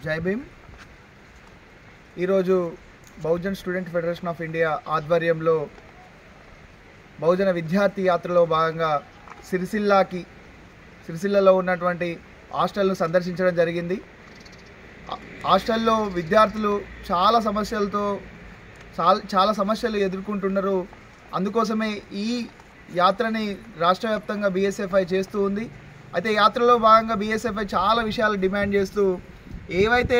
జై భీమ్. ఈరోజు Bahujan student federation of India ఆధ్వర్యంలో బహుజన విద్యార్థి యాత్రలో భాగంగా సిరిసిల్లలో ఉన్నటువంటి హాస్టల్ను సందర్శించడం జరిగింది. హాస్టల్లో విద్యార్థులు చాలా సమస్యలు ఎదుర్కొంటున్నారు. అందుకోసమే ఈ యాత్రని రాష్ట్ర వ్యాప్తంగా బీఎస్ఎఫ్ఐ చేస్తూ ఉంది. అయితే యాత్రలో భాగంగా బీఎస్ఎఫ్ఐ చాలా విషయాలు డిమాండ్ చేస్తూ ఏవైతే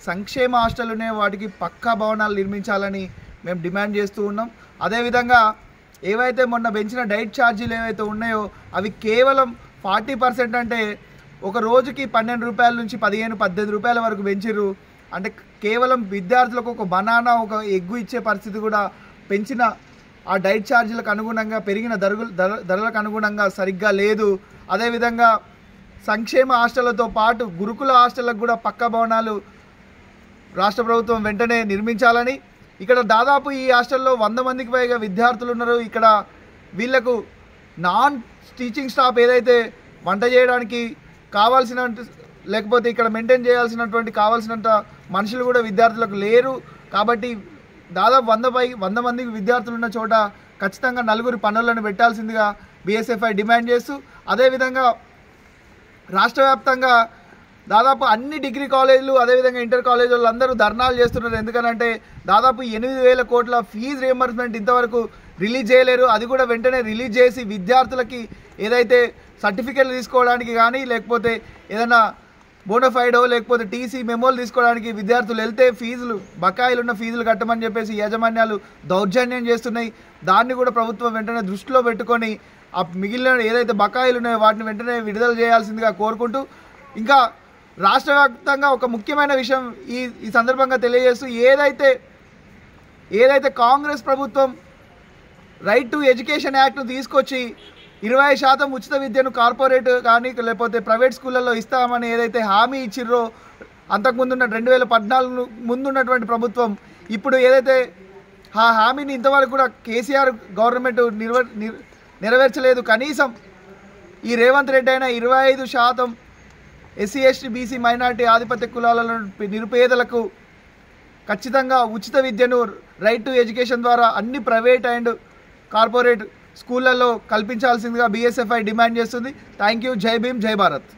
సంక్షేమ హాస్టల్ ఉన్నాయో వాటికి పక్కా భవనాలు నిర్మించాలని మేము డిమాండ్ చేస్తూ ఉన్నాం. అదేవిధంగా ఏవైతే మొన్న పెంచిన డైట్ ఛార్జీలు ఏవైతే ఉన్నాయో అవి కేవలం 40% అంటే ఒక రోజుకి 12 రూపాయల నుంచి 15-18 రూపాయల వరకు పెంచిర్రు. అంటే కేవలం విద్యార్థులకు ఒక బనానా ఒక ఎగ్గు ఇచ్చే పరిస్థితి కూడా పెంచిన ఆ డైట్ ఛార్జీలకు అనుగుణంగా పెరిగిన ధరలకు అనుగుణంగా సరిగ్గా లేదు. అదేవిధంగా సంక్షేమ హాస్టళ్లతో పాటు గురుకుల హాస్టళ్లకు కూడా పక్కా భవనాలు రాష్ట్ర ప్రభుత్వం వెంటనే నిర్మించాలని, ఇక్కడ దాదాపు ఈ హాస్టల్లో 100 మందికి పైగా విద్యార్థులు ఉన్నారు. ఇక్కడ వీళ్లకు నాన్ టీచింగ్ స్టాఫ్ ఏదైతే వంట చేయడానికి కావాల్సిన లేకపోతే ఇక్కడ మెయింటైన్ చేయాల్సినటువంటి కావాల్సినంత మనుషులు కూడా విద్యార్థులకు లేరు. కాబట్టి దాదాపు 100 మందికి విద్యార్థులు ఉన్న చోట ఖచ్చితంగా 4 పనులను పెట్టాల్సిందిగా బీఎస్ఎఫ్ఐ డిమాండ్ చేస్తూ, అదేవిధంగా రాష్ట్ర వ్యాప్తంగా దాదాపు అన్ని డిగ్రీ కాలేజీలు అదేవిధంగా ఇంటర్ కాలేజీ వాళ్ళు అందరూ ధర్నాలు చేస్తున్నారు. ఎందుకనంటే దాదాపు 8,000 కోట్ల ఫీజు రియంబర్స్మెంట్ ఇంతవరకు రిలీజ్ చేయలేరు. అది కూడా వెంటనే రిలీజ్ చేసి విద్యార్థులకి ఏదైతే సర్టిఫికెట్లు తీసుకోవడానికి కానీ లేకపోతే ఏదైనా బోనఫైడో లేకపోతే టీసీ మెమోలు తీసుకోవడానికి విద్యార్థులు వెళ్తే బకాయిలు ఉన్న ఫీజులు కట్టమని చెప్పేసి యాజమాన్యాలు దౌర్జన్యం చేస్తున్నాయి. దాన్ని కూడా ప్రభుత్వం వెంటనే దృష్టిలో పెట్టుకొని ఆ మిగిలిన ఏదైతే బకాయిలు ఉన్నాయో వాటిని వెంటనే విడుదల చేయాల్సిందిగా కోరుకుంటూ, ఇంకా రాష్ట్ర వ్యాప్తంగా ఒక ముఖ్యమైన విషయం ఈ సందర్భంగా తెలియజేస్తూ, ఏదైతే కాంగ్రెస్ ప్రభుత్వం రైట్ టు ఎడ్యుకేషన్ యాక్ట్ను తీసుకొచ్చి 20% ఉచిత విద్యను కార్పొరేట్ కానీ లేకపోతే ప్రైవేట్ స్కూళ్ళల్లో ఇస్తామని ఏదైతే హామీ ఇచ్చిర్రో అంతకుముందున్న 2014 ముందున్నటువంటి ప్రభుత్వం ఇప్పుడు ఏదైతే ఆ హామీని ఇంతవరకు కూడా కేసీఆర్ గవర్నమెంట్ నెరవేర్చలేదు. కనీసం ఈ రేవంత్ రెడ్డి అయినా 25% ఎస్సీ ఎస్టీ బీసీ మైనార్టీ ఆధిపత్య కులాలలో నిరుపేదలకు ఖచ్చితంగా ఉచిత విద్యను రైట్ టు ఎడ్యుకేషన్ ద్వారా అన్ని ప్రైవేట్ అండ్ కార్పొరేట్ స్కూళ్ళల్లో కల్పించాల్సిందిగా బీఎస్ఎఫ్ఐ డిమాండ్ చేస్తుంది. Thank you. జై భీమ్, జై భారత్.